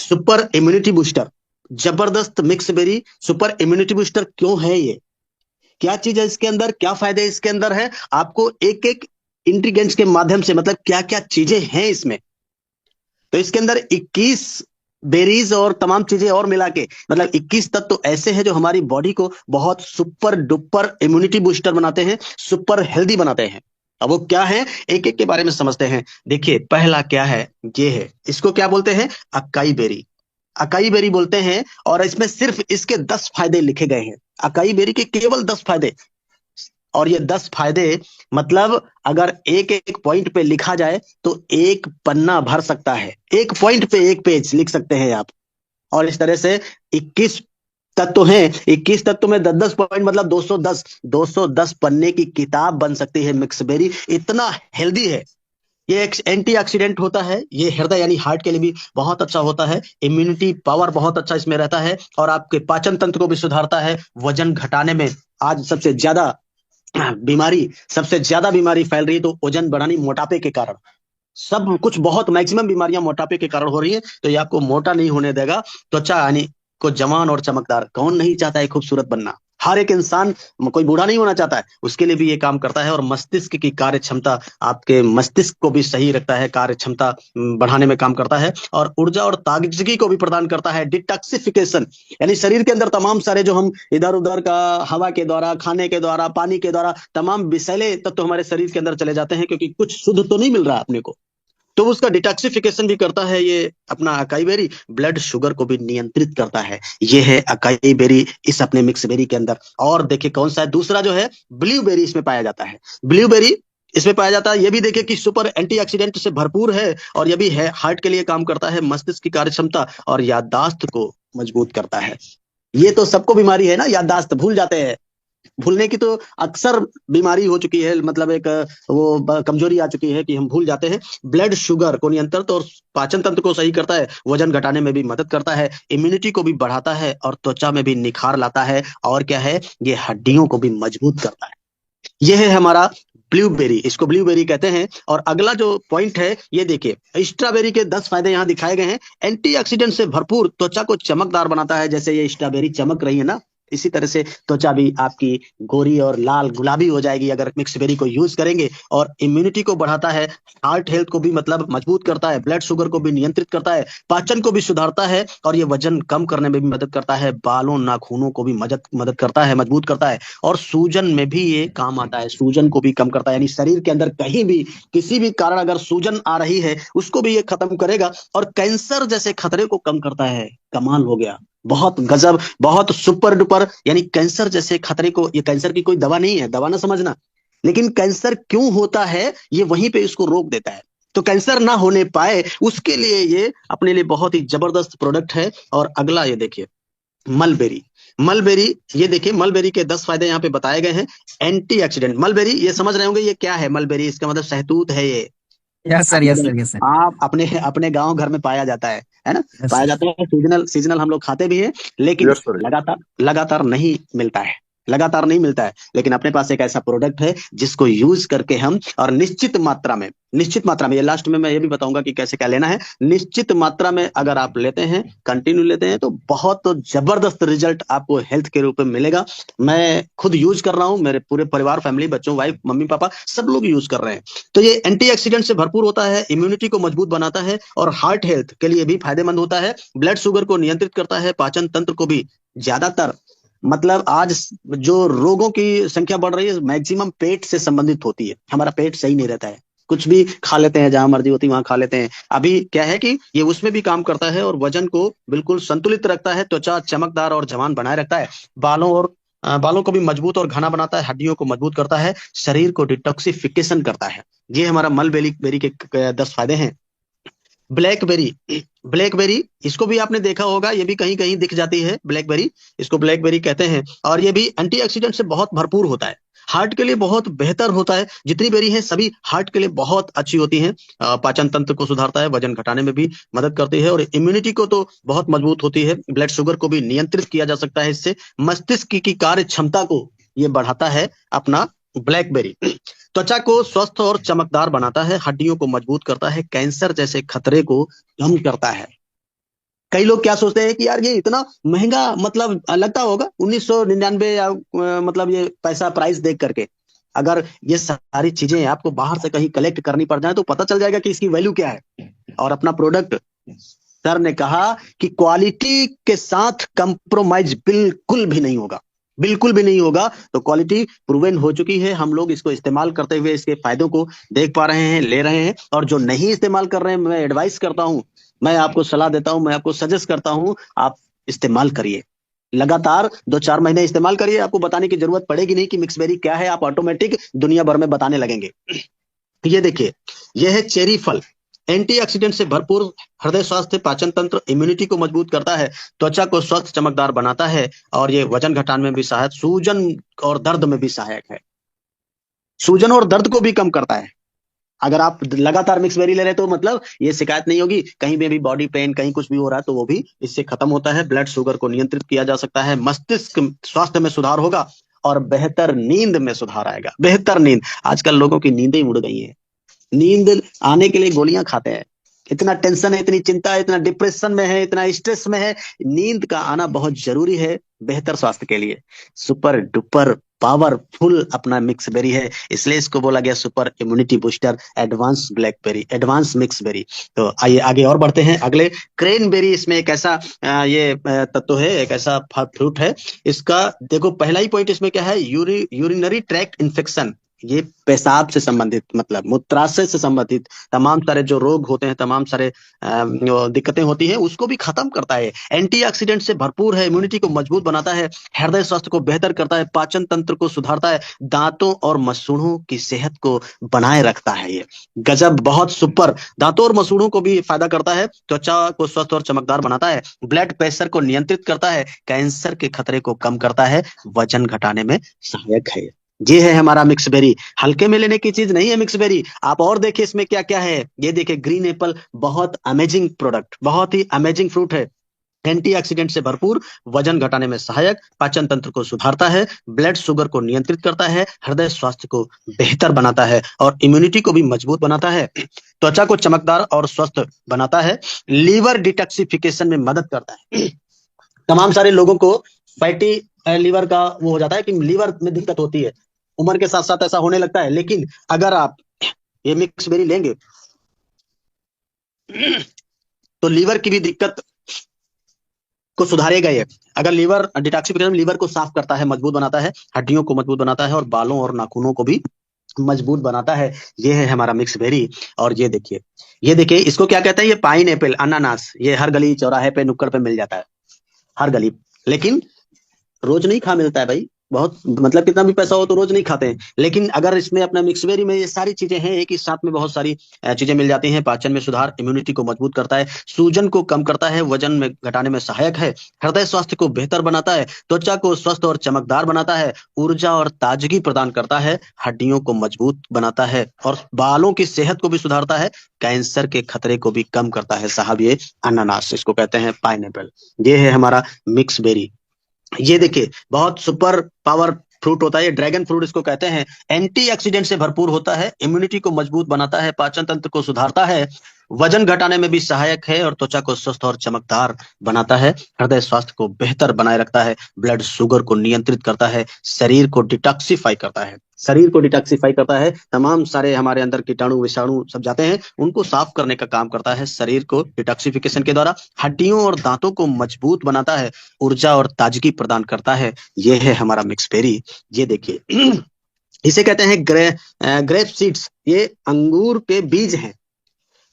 Super immunity booster, जबरदस्त mix berry super immunity booster क्यों है ये? क्या चीज है इसके अंदर, क्या फायदे इसके अंदर है? आपको एक एक इंग्रीडिएंट्स के माध्यम से, मतलब क्या क्या चीजें हैं इसमें। तो इसके अंदर 21 बेरीज और तमाम चीजें और मिला के, मतलब 21 तत्व तो ऐसे हैं जो हमारी बॉडी को बहुत सुपर डुपर इम्यूनिटी बूस्टर बनाते हैं, सुपर हेल्दी बनाते हैं। अब वो क्या है, एक एक के बारे में समझते हैं। देखिए पहला क्या है, ये है, इसको क्या बोलते हैं, अकाई बेरी। अकाई बेरी बोलते हैं, और इसमें सिर्फ इसके 10 फायदे लिखे गए हैं। अकाई बेरी के केवल 10 फायदे। और ये 10 फायदे, मतलब अगर एक एक पॉइंट पे लिखा जाए तो एक पन्ना भर सकता है। एक पॉइंट पे एक पेज लिख सकते हैं आप। और इस तरह से 21 तत्व हैं, 21 तत्व में 10-10 पॉइंट, मतलब 210, 210 पन्ने की किताब बन सकती है मिक्सबेरी, इतना हेल्दी है। ये एक एंटीऑक्सीडेंट होता है, ये हृदय यानी हार्ट के लिए भी बहुत अच्छा होता है। इम्यूनिटी पावर बहुत अच्छा इसमें रहता है, और आपके पाचन तंत्र को भी सुधारता है। वजन घटाने में आज बीमारी सबसे ज्यादा बीमारी फैल रही है, तो वजन बढ़ानी मोटापे के कारण, सब कुछ बहुत मैक्सिमम बीमारियां मोटापे के कारण हो रही है। तो ये आपको मोटा नहीं होने देगा। त्वचा यानी को जवान और चमकदार, कौन नहीं चाहता है खूबसूरत बनना? हर एक इंसान, कोई बूढ़ा नहीं होना चाहता है, उसके लिए भी ये काम करता है। और मस्तिष्क की कार्य क्षमता, आपके मस्तिष्क को भी सही रखता है, कार्य क्षमता बढ़ाने में काम करता है। और ऊर्जा और ताजगी को भी प्रदान करता है। डिटॉक्सिफिकेशन, यानी शरीर के अंदर तमाम सारे जो हम इधर उधर का हवा के द्वारा, खाने के द्वारा, पानी के द्वारा तमाम विषैले तत्व तो हमारे शरीर के अंदर चले जाते हैं, क्योंकि कुछ शुद्ध तो नहीं मिल रहा है अपने को। तो उसका डिटॉक्सिफिकेशन भी करता है ये अपना अकाई बेरी। ब्लड शुगर को भी नियंत्रित करता है, ये है अकाई बेरी इस अपने मिक्स बेरी के अंदर। और देखिए कौन सा है दूसरा, जो है ब्लूबेरी, इसमें पाया जाता है। ब्लूबेरी इसमें पाया जाता है, ये भी देखिए कि सुपर एंटीऑक्सीडेंट से भरपूर है। और ये भी है हार्ट के लिए काम करता है, मस्तिष्क की कार्य क्षमता और याददाश्त को मजबूत करता है। ये तो सबको बीमारी है ना, याददाश्त भूल जाते हैं। भूलने की तो अक्सर बीमारी हो चुकी है, मतलब एक कमजोरी आ चुकी है कि हम भूल जाते हैं। ब्लड शुगर को नियंत्रित और पाचन तंत्र को सही करता है, वजन घटाने में भी मदद करता है, इम्यूनिटी को भी बढ़ाता है, और त्वचा में भी निखार लाता है। और क्या है, ये हड्डियों को भी मजबूत करता है। ये है हमारा ब्लूबेरी, इसको ब्लूबेरी कहते हैं। और अगला जो पॉइंट है, ये देखिए स्ट्रॉबेरी के 10 फायदे यहाँ दिखाए गए हैं। एंटीऑक्सीडेंट से भरपूर, त्वचा को चमकदार बनाता है, जैसे ये स्ट्रॉबेरी चमक रही है ना, इसी तरह से त्वचा भी आपकी गोरी और लाल गुलाबी हो जाएगी अगर मिक्सबेरी को यूज करेंगे। और इम्यूनिटी को बढ़ाता है, हार्ट हेल्थ को भी मतलब मजबूत करता है, ब्लड शुगर को भी नियंत्रित करता है, पाचन को भी सुधारता है, और ये वजन कम करने में भी मदद करता है, बालों नाखूनों को भी मदद मदद करता है, मजबूत करता है। और सूजन में भी ये काम आता है, सूजन को भी कम करता है, यानी शरीर के अंदर कहीं भी किसी भी कारण अगर सूजन आ रही है उसको भी ये खत्म करेगा। और कैंसर जैसे खतरे को कम करता है। कमाल हो गया, बहुत गजब, बहुत सुपर डुपर। यानी कैंसर जैसे खतरे को, ये कैंसर की कोई दवा नहीं है, दवा ना समझना, लेकिन कैंसर क्यों होता है ये वहीं पे इसको रोक देता है। तो कैंसर ना होने पाए उसके लिए ये अपने लिए बहुत ही जबरदस्त प्रोडक्ट है। और अगला ये देखिए मलबेरी। मलबेरी, ये देखिए मलबेरी के 10 फायदे यहाँ पे बताए गए हैं। एंटीऑक्सीडेंट मलबेरी, ये समझ रहे होंगे ये क्या है मलबेरी, इसका मतलब शहतूत है ये। यस सर, यस आपने, सर, यस सर। आप अपने अपने गांव घर में पाया जाता है ना? यस पाया सर। जाता है, सीजनल सीजनल हम लोग खाते भी हैं, लेकिन यस सर। लगातार लगातार नहीं मिलता है। लगातार नहीं मिलता है, लेकिन अपने पास एक ऐसा प्रोडक्ट है जिसको यूज करके हम, और निश्चित मात्रा में, ये लास्ट में मैं ये भी बताऊंगा कि कैसे क्या लेना है। निश्चित मात्रा में अगर आप लेते हैं, कंटिन्यू लेते हैं, तो बहुत तो जबरदस्त रिजल्ट आपको हेल्थ के रूप में मिलेगा। मैं खुद यूज कर रहा हूँ, मेरे पूरे परिवार, फैमिली, बच्चों, वाइफ, मम्मी पापा सब लोग यूज कर रहे हैं। तो ये एंटीऑक्सीडेंट से भरपूर होता है, इम्यूनिटी को मजबूत बनाता है, और हार्ट हेल्थ के लिए भी फायदेमंद होता है। ब्लड शुगर को नियंत्रित करता है, पाचन तंत्र को भी। ज्यादातर, मतलब आज जो रोगों की संख्या बढ़ रही है मैक्सिमम पेट से संबंधित होती है। हमारा पेट सही नहीं रहता है, कुछ भी खा लेते हैं, जहां मर्जी होती है वहां खा लेते हैं। अभी क्या है कि ये उसमें भी काम करता है, और वजन को बिल्कुल संतुलित रखता है, त्वचा चमकदार और जवान बनाए रखता है, बालों को भी मजबूत और घना बनाता है, हड्डियों को मजबूत करता है, शरीर को डिटॉक्सिफिकेशन करता है। ये हमारा मलबेरी बेरी के 10 फायदे हैं। ब्लैकबेरी, ब्लैकबेरी इसको भी आपने देखा होगा, ये भी कहीं कहीं दिख जाती है ब्लैकबेरी, इसको ब्लैकबेरी कहते हैं। और ये भी एंटीऑक्सीडेंट से बहुत भरपूर होता है, हार्ट के लिए बहुत बेहतर होता है। जितनी बेरी है सभी हार्ट के लिए बहुत अच्छी होती हैं। पाचन तंत्र को सुधारता है, वजन घटाने में भी मदद करती है, और इम्यूनिटी को तो बहुत मजबूत होती है। ब्लड शुगर को भी नियंत्रित किया जा सकता है इससे, मस्तिष्क की कार्य क्षमता को ये बढ़ाता है अपना ब्लैकबेरी। त्वचा को स्वस्थ और चमकदार बनाता है, हड्डियों को मजबूत करता है, कैंसर जैसे खतरे को कम करता है। कई लोग क्या सोचते हैं कि यार ये इतना महंगा मतलब लगता होगा 1999 या मतलब ये पैसा प्राइस देख करके। अगर ये सारी चीजें आपको बाहर से कहीं कलेक्ट करनी पड़ जाए तो पता चल जाएगा कि इसकी वैल्यू क्या है। और अपना प्रोडक्ट, सर ने कहा कि क्वालिटी के साथ कंप्रोमाइज बिल्कुल भी नहीं होगा, बिल्कुल भी नहीं होगा। तो क्वालिटी प्रूवन हो चुकी है, हम लोग इसको इस्तेमाल करते हुए इसके फायदों को देख पा रहे हैं, ले रहे हैं। और जो नहीं इस्तेमाल कर रहे हैं, मैं एडवाइस करता हूं, मैं आपको सलाह देता हूं, मैं आपको सजेस्ट करता हूं, आप इस्तेमाल करिए। लगातार 2-4 महीने इस्तेमाल करिए, आपको बताने की जरूरत पड़ेगी नहीं कि मिक्सबेरी क्या है, आप ऑटोमेटिक दुनिया भर में बताने लगेंगे। ये देखिए, यह है चेरी फल, एंटीऑक्सीडेंट से भरपूर, हृदय स्वास्थ्य, पाचन तंत्र, इम्यूनिटी को मजबूत करता है, त्वचा को स्वस्थ चमकदार बनाता है, और ये वजन घटाने में भी सहायक, सूजन और दर्द में भी सहायक है, सूजन और दर्द को भी कम करता है। अगर आप लगातार मिक्स बेरी ले रहे हैं तो मतलब ये शिकायत नहीं होगी, कहीं पे भी बॉडी पेन, कहीं कुछ भी हो रहा है तो वो भी इससे खत्म होता है। ब्लड शुगर को नियंत्रित किया जा सकता है, मस्तिष्क स्वास्थ्य में सुधार होगा, और बेहतर नींद में सुधार आएगा। बेहतर नींद, आजकल लोगों की नींदें उड़ गई हैं, नींद आने के लिए गोलियां खाते हैं। इतना टेंशन है, इतनी चिंता है, इतना डिप्रेशन में है, इतना स्ट्रेस में है, नींद का आना बहुत जरूरी है बेहतर स्वास्थ्य के लिए। सुपर डुपर पावरफुल अपना मिक्स बेरी है, इसलिए इसको बोला गया super immunity booster, advance blackberry, advance mix berry. तो आइए आगे और बढ़ते हैं। अगले क्रेन बेरी, इसमें एक ऐसा तत्व है, एक ऐसा फ्रूट है। इसका देखो पहला ही पॉइंट इसमें क्या है, यूरिनरी ट्रैक्ट इन्फेक्शन, ये पेशाब से संबंधित मतलब मूत्राशय से संबंधित तमाम सारे जो रोग होते हैं, तमाम सारे जो दिक्कतें होती हैं, उसको भी खत्म करता है। एंटीऑक्सीडेंट से भरपूर है, इम्यूनिटी को मजबूत बनाता है, हृदय स्वास्थ्य को बेहतर करता है, पाचन तंत्र को सुधारता है, दांतों और मसूड़ों की सेहत को बनाए रखता है। ये गजब, बहुत सुपर। दांतों और मसूड़ों को भी फायदा करता है, त्वचा को स्वस्थ और चमकदार बनाता है, ब्लड प्रेशर को नियंत्रित करता है, कैंसर के खतरे को कम करता है, वजन घटाने में सहायक है। ये है हमारा मिक्स बेरी, हल्के में लेने की चीज नहीं है मिक्स बेरी। आप और देखिए इसमें क्या क्या है, ये देखिए ग्रीन एप्पल, बहुत अमेजिंग प्रोडक्ट, बहुत ही अमेजिंग फ्रूट है, एंटीऑक्सीडेंट से भरपूर, वजन घटाने में सहायक, पाचन तंत्र को सुधारता है, ब्लड शुगर को नियंत्रित करता है, हृदय स्वास्थ्य को बेहतर बनाता है, और इम्यूनिटी को भी मजबूत बनाता है, त्वचा को चमकदार और स्वस्थ बनाता है, लीवर डिटॉक्सिफिकेशन में मदद करता है। तमाम सारे लोगों को फैटी लीवर का वो हो जाता है कि लीवर में दिक्कत होती है, उम्र के साथ साथ ऐसा होने लगता है। लेकिन अगर आप ये मिक्स बेरी लेंगे तो लीवर की भी दिक्कत को सुधारेगा ये। अगर लीवर डिटॉक्सिफिकेशन, लीवर को साफ करता है, मजबूत बनाता है, हड्डियों को मजबूत बनाता है, और बालों और नाखूनों को भी मजबूत बनाता है। ये है हमारा मिक्स बेरी। और ये देखिए, ये देखिए, इसको क्या कहते हैं, ये पाइन एप्पल, अनानास, ये हर गली चौराहे पे नुक्कड़ पे मिल जाता है, हर गली। लेकिन रोज नहीं खा मिलता है भाई, बहुत मतलब कितना भी पैसा हो तो रोज नहीं खाते हैं। लेकिन अगर इसमें अपना मिक्सवेरी में ये सारी चीजें हैं, एक ही साथ में बहुत सारी चीजें मिल जाती हैं, पाचन में सुधार, इम्यूनिटी को मजबूत करता है, सूजन को कम करता है, वजन में घटाने में सहायक है, हृदय स्वास्थ्य को बेहतर बनाता है, त्वचा को स्वस्थ और चमकदार बनाता है, ऊर्जा और ताजगी प्रदान करता है, हड्डियों को मजबूत बनाता है, और बालों की सेहत को भी सुधारता है, कैंसर के खतरे को भी कम करता है। साहब ये अनानास, इसको कहते हैं पाइनएप्पल। ये है हमारा मिक्स बेरी। ये देखिए, बहुत सुपर पावर फ्रूट होता है ये, ड्रैगन फ्रूट इसको कहते हैं, एंटीऑक्सीडेंट से भरपूर होता है, इम्यूनिटी को मजबूत बनाता है, पाचन तंत्र को सुधारता है, वजन घटाने में भी सहायक है, और त्वचा को स्वस्थ और चमकदार बनाता है, हृदय स्वास्थ्य को बेहतर बनाए रखता है, ब्लड शुगर को नियंत्रित करता है, शरीर को डिटॉक्सिफाई करता है, शरीर को डिटॉक्सिफाई करता है, तमाम सारे हमारे अंदर कीटाणु विषाणु सब जाते हैं, उनको साफ करने का काम करता है शरीर को डिटॉक्सिफिकेशन के द्वारा, हड्डियों और दांतों को मजबूत बनाता है, ऊर्जा और ताजगी प्रदान करता है। ये है हमारा मिक्स बेरी। ये देखिए, इसे कहते हैं ग्रेप सीड्स, ये अंगूर के बीज हैं।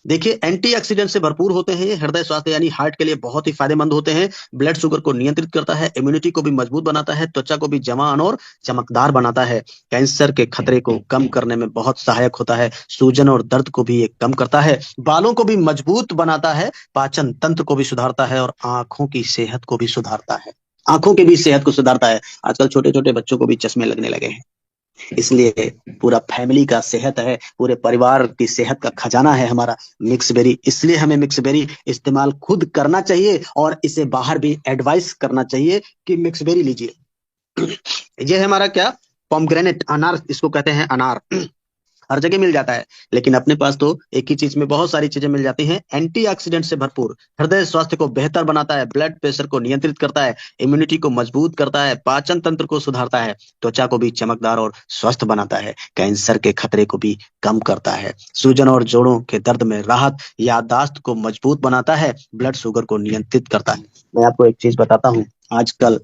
देखिए, एंटीऑक्सीडेंट से भरपूर होते हैं ये, हृदय स्वास्थ्य यानी हार्ट के लिए बहुत ही फायदेमंद होते हैं, ब्लड शुगर को नियंत्रित करता है, इम्यूनिटी को भी मजबूत बनाता है, त्वचा को भी जवान और चमकदार बनाता है, कैंसर के खतरे को कम करने में बहुत सहायक होता है, सूजन और दर्द को भी ये कम करता है, बालों को भी मजबूत बनाता है, पाचन तंत्र को भी सुधारता है, और आंखों की सेहत को भी सुधारता है, आंखों की भी सेहत को सुधारता है। आजकल छोटे छोटे बच्चों को भी चश्मे लगने लगे हैं, इसलिए पूरा फैमिली का सेहत है, पूरे परिवार की सेहत का खजाना है हमारा मिक्स बेरी। इसलिए हमें मिक्स बेरी इस्तेमाल खुद करना चाहिए, और इसे बाहर भी एडवाइस करना चाहिए कि मिक्स बेरी लीजिए। ये है हमारा क्या, पोमग्रेनेट, अनार इसको कहते हैं, अनार। हर जगह मिल जाता है। लेकिन अपने पास तो एक ही चीज में बहुत सारी चीजें मिल जाती हैं। एंटीऑक्सीडेंट से भरपूर, हृदय स्वास्थ्य को बेहतर बनाता है, ब्लड प्रेशर को नियंत्रित करता है, इम्यूनिटी को मजबूत करता है, पाचन तंत्र को सुधारता है, त्वचा को भी चमकदार और स्वस्थ बनाता है, कैंसर के खतरे को भी कम करता है, सूजन और जोड़ों के दर्द में राहत, याददाश्त को मजबूत बनाता है, ब्लड शुगर को नियंत्रित करता है। मैं आपको एक चीज बताता हूँ। आजकल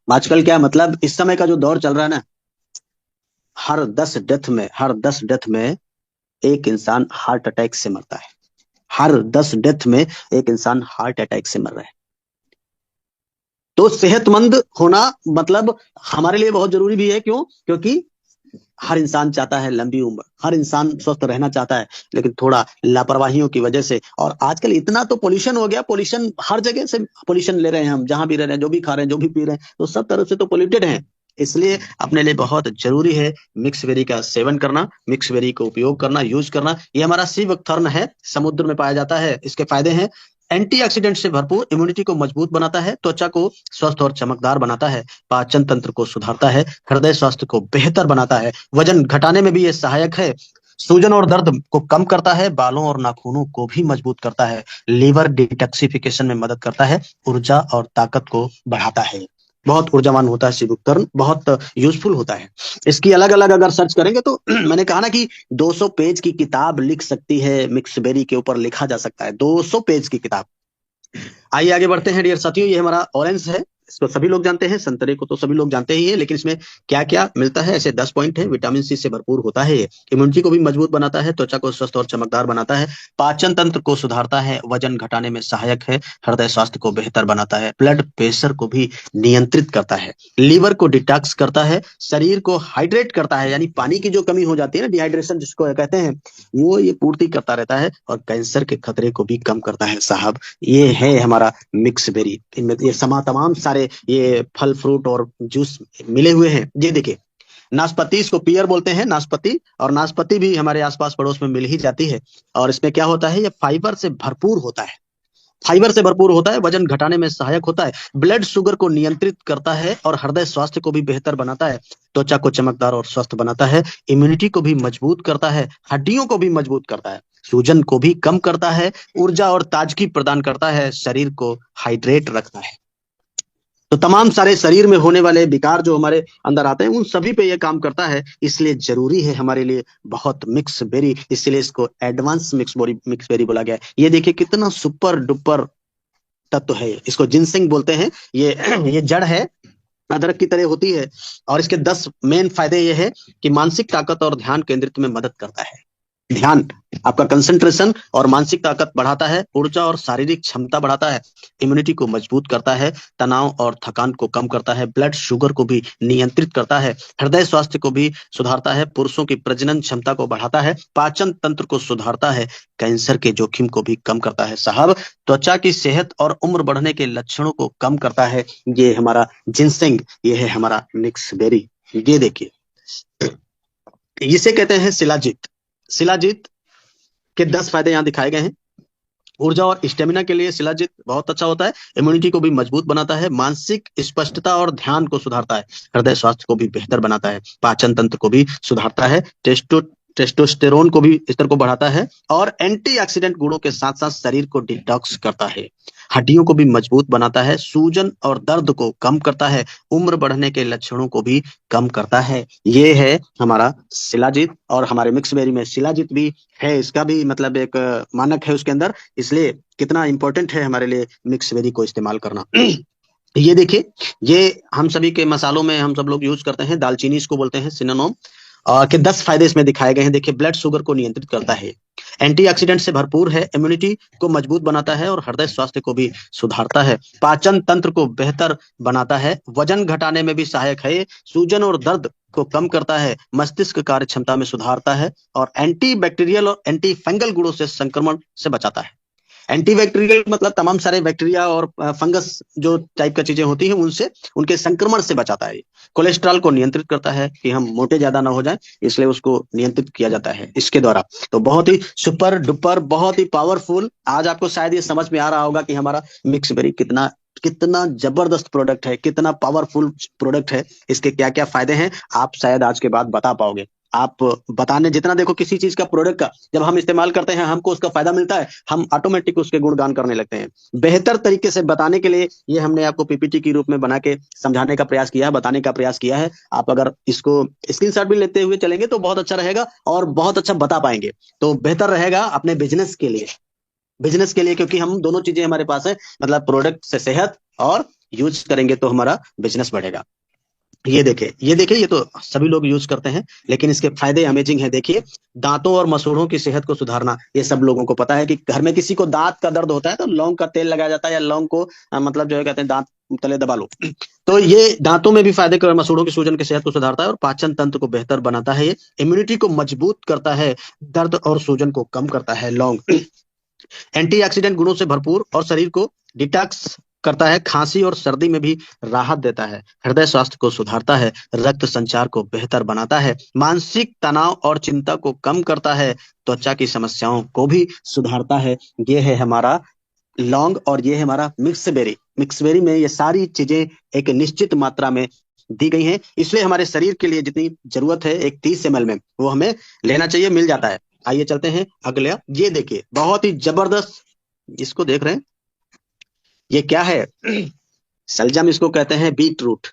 आजकल क्या मतलब इस समय का जो दौर चल रहा है ना, हर 10 डेथ में एक इंसान हार्ट अटैक से मरता है। हर 10 डेथ में एक इंसान हार्ट अटैक से मर रहा है। तो सेहतमंद होना मतलब हमारे लिए बहुत जरूरी भी है। क्यों? क्योंकि हर इंसान चाहता है लंबी उम्र, हर इंसान स्वस्थ रहना चाहता है, लेकिन थोड़ा लापरवाहियों की वजह से, और आजकल इतना तो पोल्यूशन हो गया, पोल्यूशन हर जगह से पोल्यूशन ले रहे हैं हम, जहां भी रह रहे हैं, जो भी खा रहे हैं, जो भी पी रहे हैं, तो सब तरफ से तो पोल्यूटेड है। इसलिए अपने लिए बहुत जरूरी है मिक्स वेरी का सेवन करना, मिक्स वेरी को उपयोग करना, यूज करना। ये हमारा सी वक्थर्न है, समुद्र में पाया जाता है। इसके फायदे हैं, एंटीऑक्सीडेंट से भरपूर, इम्यूनिटी को मजबूत बनाता है, त्वचा को स्वस्थ और चमकदार बनाता है, पाचन तंत्र को सुधारता है, हृदय स्वास्थ्य को बेहतर बनाता है, वजन घटाने में भी ये सहायक है, सूजन और दर्द को कम करता है, बालों और नाखूनों को भी मजबूत करता है, लीवर डिटॉक्सिफिकेशन में मदद करता है, ऊर्जा और ताकत को बढ़ाता है। बहुत ऊर्जावान होता है शिवुत्तरन, बहुत यूजफुल होता है। इसकी अलग अलग अगर सर्च करेंगे तो मैंने कहा ना कि 200 पेज की किताब लिख सकती है, मिक्सबेरी के ऊपर लिखा जा सकता है 200 पेज की किताब। आइए आगे बढ़ते हैं डियर साथियों। ये हमारा ऑरेंज है, इसको सभी लोग जानते हैं, संतरे को तो सभी लोग जानते ही हैं, लेकिन इसमें क्या क्या मिलता है, ऐसे 10 पॉइंट है। विटामिन सी से भरपूर होता है, इम्यूनिटी को भी मजबूत बनाता है, त्वचा को स्वस्थ और चमकदार बनाता है, पाचन तंत्र को सुधारता है, वजन घटाने में सहायक है, हृदय स्वास्थ्य को बेहतर बनाता है, ब्लड प्रेशर को भी नियंत्रित करता है, लीवर को डिटॉक्स करता है, शरीर को हाइड्रेट करता है, यानी पानी की जो कमी हो जाती है ना, डिहाइड्रेशन जिसको कहते हैं, वो ये पूर्ति करता रहता है, और कैंसर के खतरे को भी कम करता है। साहब ये है हमारा मिक्स बेरी, इनमें ये तमाम सारे ये फल फ्रूट और जूस मिले हुए हैं। ये देखिए, नाशपाती, इसको पियर बोलते हैं नाशपाती, और नाशपाती भी हमारे आसपास पड़ोस में मिल ही जाती है। और इसमें क्या होता है, ये फाइबर से भरपूर होता है, फाइबर से भरपूर होता है, वजन घटाने में सहायक होता है, ब्लड शुगर को नियंत्रित करता है, और हृदय स्वास्थ्य को भी बेहतर बनाता है, त्वचा को चमकदार और स्वस्थ बनाता है, इम्यूनिटी को भी मजबूत करता है, हड्डियों को भी मजबूत करता है, सूजन को भी कम करता है, ऊर्जा और ताजगी प्रदान करता है, शरीर को हाइड्रेट रखता है। तो तमाम सारे शरीर में होने वाले विकार जो हमारे अंदर आते हैं, उन सभी पे ये काम करता है। इसलिए जरूरी है हमारे लिए बहुत मिक्स बेरी, इसलिए इसको एडवांस मिक्स बेरी बोला गया है। ये देखिए कितना सुपर डुपर तत्व है, इसको जिनसेंग बोलते हैं। ये ये जड़ है, अदरक की तरह होती है, और इसके 10 मेन फायदे ये है कि मानसिक ताकत और ध्यान केंद्रित में मदद करता है। ध्यान, आपका कंसंट्रेशन और मानसिक ताकत बढ़ाता है, ऊर्जा और शारीरिक क्षमता बढ़ाता है, इम्यूनिटी को मजबूत करता है, तनाव और थकान को कम करता है, ब्लड शुगर को भी नियंत्रित करता है, हृदय स्वास्थ्य को भी सुधारता है, पुरुषों की प्रजनन क्षमता को बढ़ाता है, पाचन तंत्र को सुधारता है, कैंसर के जोखिम को भी कम करता है। साहब त्वचा की सेहत और उम्र बढ़ने के लक्षणों को कम करता है। ये हमारा जिनसेंग, ये है हमारा मिक्स बेरी। ये देखिए, इसे कहते हैं शिलाजीत। शिलाजीत के 10 फायदे यहाँ दिखाए गए हैं। ऊर्जा और स्टेमिना के लिए शिलाजीत बहुत अच्छा होता है, इम्यूनिटी को भी मजबूत बनाता है, मानसिक स्पष्टता और ध्यान को सुधारता है, हृदय स्वास्थ्य को भी बेहतर बनाता है, पाचन तंत्र को भी सुधारता है, टेस्टोस्टेरोन को भी स्तर को बढ़ाता है, और एंटीऑक्सीडेंट गुणों के साथ साथ शरीर को डिटॉक्स करता है, हड्डियों को भी मजबूत बनाता है, सूजन और दर्द को कम करता है, उम्र बढ़ने के लक्षणों को भी कम करता है। ये है हमारा शिलाजीत, और हमारे मिक्स बेरी में शिलाजीत भी है, इसका भी मतलब एक मानक है उसके अंदर। इसलिए कितना इंपॉर्टेंट है हमारे लिए मिक्स बेरी को इस्तेमाल करना। ये देखिए, ये हम सभी के मसालों में हम सब लोग यूज करते हैं, दालचीनी इसको बोलते हैं, सिनामोम के 10 फायदे इसमें दिखाए गए हैं। देखिए, ब्लड शुगर को नियंत्रित करता है, एंटीऑक्सीडेंट से भरपूर है, इम्यूनिटी को मजबूत बनाता है, और हृदय स्वास्थ्य को भी सुधारता है, पाचन तंत्र को बेहतर बनाता है, वजन घटाने में भी सहायक है, सूजन और दर्द को कम करता है, मस्तिष्क कार्य क्षमता में सुधारता है, और एंटी बैक्टीरियल और एंटी फंगल गुणों से संक्रमण से बचाता है। एंटीबैक्टीरियल मतलब तमाम सारे बैक्टीरिया और फंगस जो टाइप का चीजें होती हैं, उनसे, उनके संक्रमण से बचाता है। कोलेस्ट्रॉल को नियंत्रित करता है कि हम मोटे ज्यादा ना हो जाएं, इसलिए उसको नियंत्रित किया जाता है इसके द्वारा। तो बहुत ही सुपर डुपर, बहुत ही पावरफुल। आज आपको शायद ये समझ में आ रहा होगा कि हमारा मिक्स बेरी कितना कितना जबरदस्त प्रोडक्ट है, कितना पावरफुल प्रोडक्ट है, इसके क्या क्या फायदे हैं, आप शायद आज के बाद बता पाओगे। आप बताने जितना देखो किसी चीज का प्रोडक्ट का जब हम इस्तेमाल करते हैं हमको उसका फायदा मिलता है, हम ऑटोमेटिक उसके गुणगान करने लगते हैं। बेहतर तरीके से बताने के लिए ये हमने आपको पीपीटी के रूप में बना के समझाने का प्रयास किया है, बताने का प्रयास किया है। आप अगर इसको स्क्रीनशॉट भी लेते हुए चलेंगे तो बहुत अच्छा रहेगा और बहुत अच्छा बता पाएंगे। तो बेहतर रहेगा अपने बिजनेस के लिए, बिजनेस के लिए, क्योंकि हम दोनों चीजें हमारे पास है, मतलब प्रोडक्ट से सेहत और यूज करेंगे तो हमारा बिजनेस बढ़ेगा। ये देखिए, ये देखिए, ये तो सभी लोग यूज करते हैं, लेकिन इसके फायदे अमेजिंग है। देखिए, दांतों और मसूड़ों की सेहत को सुधारना, ये सब लोगों को पता है कि घर में किसी को दांत का दर्द होता है तो लौंग का तेल लगाया जाता है, या लौंग को मतलब जो है कहते हैं दांत तले दबा लो। तो ये दांतों में भी फायदे कर, मसूड़ों की सूजन की सेहत को सुधारता है और पाचन तंत्र को बेहतर बनाता है। ये इम्यूनिटी को मजबूत करता है, दर्द और सूजन को कम करता है लौंग। एंटीऑक्सीडेंट गुणों से भरपूर और शरीर को डिटॉक्स करता है, खांसी और सर्दी में भी राहत देता है, हृदय स्वास्थ्य को सुधारता है, रक्त संचार को बेहतर बनाता है, मानसिक तनाव और चिंता को कम करता है, त्वचा की समस्याओं को भी सुधारता है। ये है हमारा लौंग और ये है हमारा मिक्स बेरी। मिक्स बेरी में ये सारी चीजें एक निश्चित मात्रा में दी गई हैं, इसलिए हमारे शरीर के लिए जितनी जरूरत है एक 30 ml में, वो हमें लेना चाहिए, मिल जाता है। आइए चलते हैं अगले। ये देखिए बहुत ही जबरदस्त, इसको देख रहे हैं, ये क्या है? सलजम इसको कहते हैं, बीट रूट।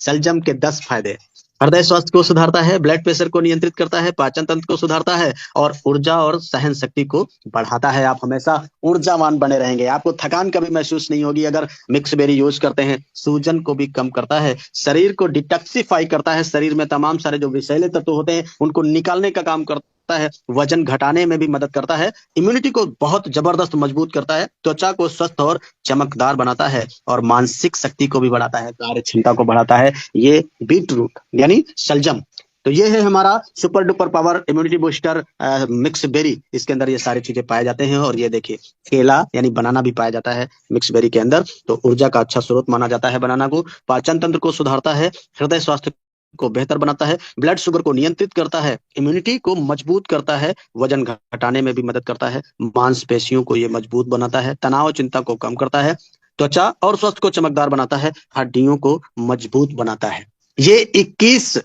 सलजम के 10 फायदे: हृदय स्वास्थ्य को सुधारता है, ब्लड प्रेशर को नियंत्रित करता है, पाचन तंत्र को सुधारता है और ऊर्जा और सहन शक्ति को बढ़ाता है। आप हमेशा ऊर्जावान बने रहेंगे, आपको थकान कभी महसूस नहीं होगी अगर मिक्स बेरी यूज करते हैं। सूजन को भी कम करता है, शरीर को डिटॉक्सिफाई करता है, शरीर में तमाम सारे जो विषैले तत्व होते हैं उनको निकालने का काम करता है, वजन घटाने में भी मदद करता है, इम्यूनिटी को बहुत जबरदस्त मजबूत करता है, त्वचा को स्वस्थ और चमकदार बनाता है और मानसिक शक्ति को भी बढ़ाता है, कार्य क्षमता को बढ़ाता है। ये बीट रूट यानी सलजम। तो ये है हमारा super duper power immunity booster mix berry. इसके अंदर ये सारी चीजें पाए जाते हैं। और ये देखिए, केला यानी बनाना भी पाया जाता है मिक्स बेरी के अंदर, तो ऊर्जा का अच्छा स्रोत माना जाता है बनाना को। पाचन तंत्र को सुधारता है, हृदय स्वास्थ्य को बेहतर बनाता है, ब्लड शुगर को नियंत्रित करता है, इम्यूनिटी को मजबूत करता है, वजन घटाने में भी मदद करता है, मांसपेशियों को ये मजबूत बनाता है, तनाव चिंता को कम करता है, त्वचा और स्वास्थ्य को चमकदार बनाता है, हड्डियों को मजबूत बनाता है। ये 21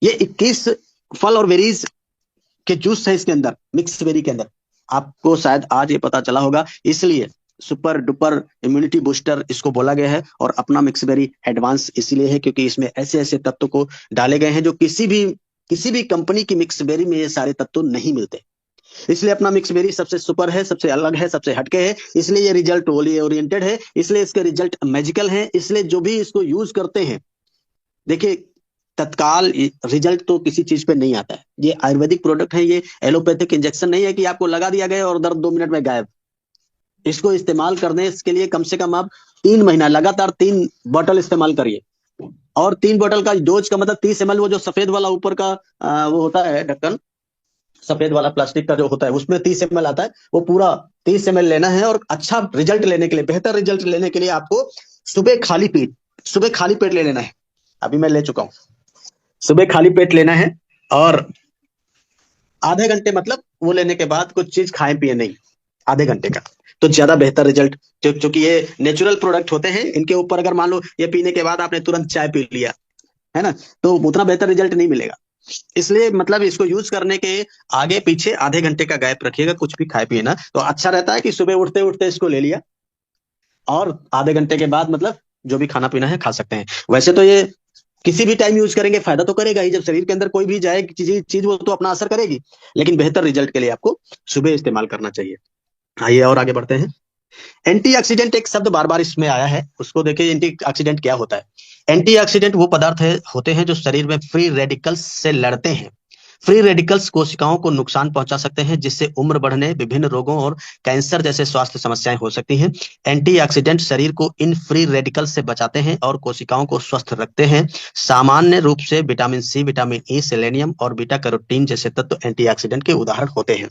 ये 21 फल और वेरीज के जूस है इसके अंदर, मिक्स बेरी के अंदर। आपको शायद आज ये पता चला होगा, इसलिए सुपर डुपर इम्यूनिटी बूस्टर इसको बोला गया है। और अपना मिक्स बेरी एडवांस इसलिए है क्योंकि इसमें ऐसे ऐसे तत्व को डाले गए हैं जो किसी भी कंपनी की मिक्स बेरी में ये सारे तत्व नहीं मिलते। इसलिए अपना मिक्स बेरी सबसे सुपर है, सबसे अलग है, सबसे हटके है, इसलिए ये रिजल्ट ओरिएंटेड है, इसलिए इसके रिजल्ट मैजिकल है, इसलिए जो भी इसको यूज करते हैं, देखिए तत्काल रिजल्ट तो किसी चीज पे नहीं आता है। ये आयुर्वेदिक प्रोडक्ट है, ये एलोपैथिक इंजेक्शन नहीं है कि आपको लगा दिया गया और दर्द 2 मिनट में गायब। इसको इस्तेमाल करने के लिए कम से कम आप 3 महीना लगातार 3 बोतल इस्तेमाल करिए। और 3 बोतल का डोज का मतलब 30 ml, वो जो सफेद वाला ऊपर का वो होता है ढक्कन, सफेद वाला प्लास्टिक का जो होता है उसमें 30 ml आता है, वो पूरा 30 ml लेना है। और अच्छा रिजल्ट लेने के लिए, बेहतर रिजल्ट लेने के लिए आपको सुबह खाली पेट ले लेना है। अभी मैं ले चुका हूँ, सुबह खाली पेट लेना है और आधे घंटे, मतलब वो लेने के बाद कुछ चीज खाए पिए नहीं, आधे घंटे का, तो ज्यादा बेहतर रिजल्ट। क्योंकि ये नेचुरल प्रोडक्ट होते हैं, इनके ऊपर अगर मान लो ये पीने के बाद आपने तुरंत चाय पी लिया है ना, तो उतना बेहतर रिजल्ट नहीं मिलेगा। इसलिए मतलब इसको यूज करने के आगे पीछे आधे घंटे का गैप रखिएगा, कुछ भी खाए पिए ना, तो अच्छा रहता है कि सुबह उठते उठते इसको ले लिया और आधे घंटे के बाद मतलब जो भी खाना पीना है खा सकते हैं। वैसे तो ये किसी भी टाइम यूज करेंगे फायदा तो करेगा ही, जब शरीर के अंदर कोई भी जाए चीज वो तो अपना असर करेगी, लेकिन बेहतर रिजल्ट के लिए आपको सुबह इस्तेमाल करना चाहिए। आइए और आगे बढ़ते हैं। एंटीऑक्सीडेंट एक शब्द बार बार इसमें आया है, उसको देखिए एंटीऑक्सीडेंट क्या होता है। एंटीऑक्सीडेंट वो पदार्थ होते हैं जो शरीर में फ्री रेडिकल्स से लड़ते हैं। फ्री रेडिकल्स कोशिकाओं को नुकसान पहुंचा सकते हैं, जिससे उम्र बढ़ने, विभिन्न रोगों और कैंसर जैसे स्वास्थ्य समस्याएं हो सकती हैं। एंटीऑक्सीडेंट शरीर को इन फ्री रेडिकल्स से बचाते हैं और कोशिकाओं को स्वस्थ रखते हैं। सामान्य रूप से vitamin C, vitamin E, selenium और बीटा कैरोटीन जैसे तत्व एंटीऑक्सीडेंट के उदाहरण होते हैं।